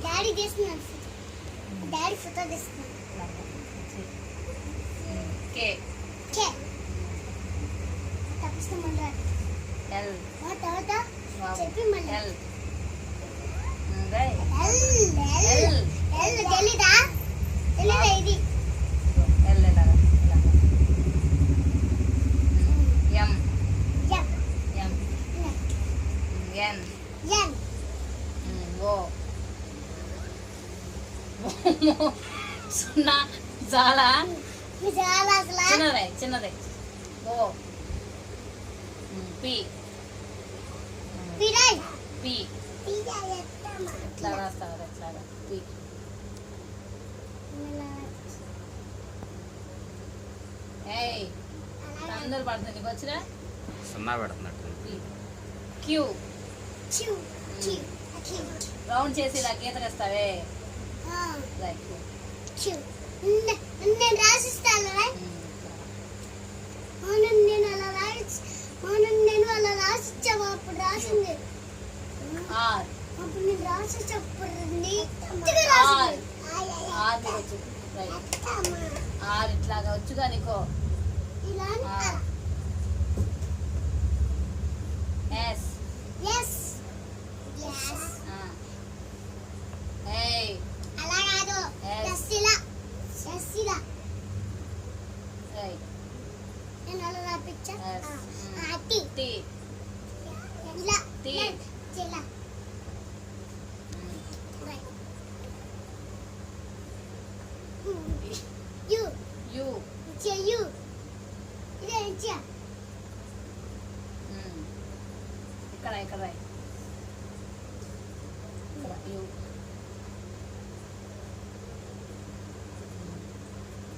Daddy తీస్తున్నాడు. Daddy photo తీస్తున్నాడు. కే కే తప్పిస్తే మళ్ళీ ఎల్ తర్వాత చెప్పి మళ్ళీ L right L L L తెలీదా? తెలీదా ఇది? ఎల్ ఎలాగా ఎం ఎం ఎం ఎన్ ఎన్ ఓ సున్నా చాలా చాలా అసలు చిన్నదే ఓ పి పిరాయ్ పి పిరాయ్ ఎత్తమా ఎట్లా రాస్తావు ఎట్లాగా పి ఏయ్ అందరూ పడుతుంది నీకు వచ్చినా సున్నా పెడుతున్నట్టు. P Q Q Q Q round చేసి ఇలా గీత వేస్తావే ఆ రైట్ క్యూ నేను రాసిస్తాను రైట్. అవును నేను అలా రాసిచ్చాము. అప్పుడు రాసింది ఆర్ అప్పుడు నేను రాసిచ్చప్పుడు ఆర్ ఆర్ వచ్చు రైట్ ఆర్ ఇట్లాగా వచ్చుగా నీకో ఇలా ఎస్ ఎస్ ఎస్ ఏయ్ అలా కాదు Yes. ఎస్ ఇలా ఎస్ ఇలా రైట్ నేను అలా రాపిచ్చా. Yes. టీ టీ ఇలా T. ఇలా రైట్ యు యూ యు ఇదే ఇచ్చా ఇక్కడ ఇక్కడ రైట్ యూ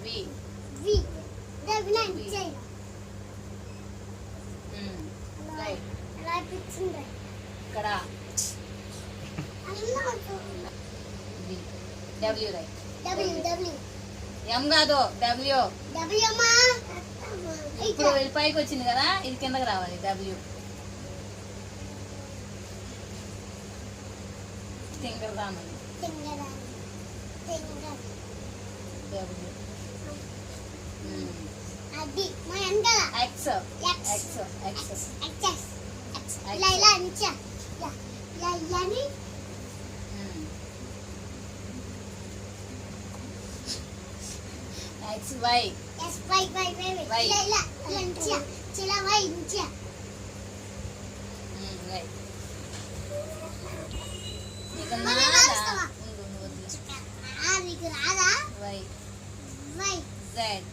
వి వి ఇదే వినయ్ ఇచ్చా రైట్ రాపిచ్చింది ఇక్కడ అలా V W right W W M కాదు డబ్ల్యూ డబ్ల్యూ అమ్మా ఇప్పుడు వెళ్ళి పైకి వచ్చింది కదా ఇది కిందకి రావాలి డబ్ల్యూ టింగర్ రామని టింగర్ టింగర్ డబ్ల్యూ అది మా వెనకాల X X X X X X ఇలా ఇలా నిచ్చా ఇలా ఇలా ఇలా అని X Y S Y Y Y Y ఇలా ఇలా ఇలా నిచ్చా చిలా వై నిచ్చా రైట్ నీకు మరి నాదా రాస్తావా? ఉండు నువ్వు వదిలేసి నీకు రాదా వై వై జెడ్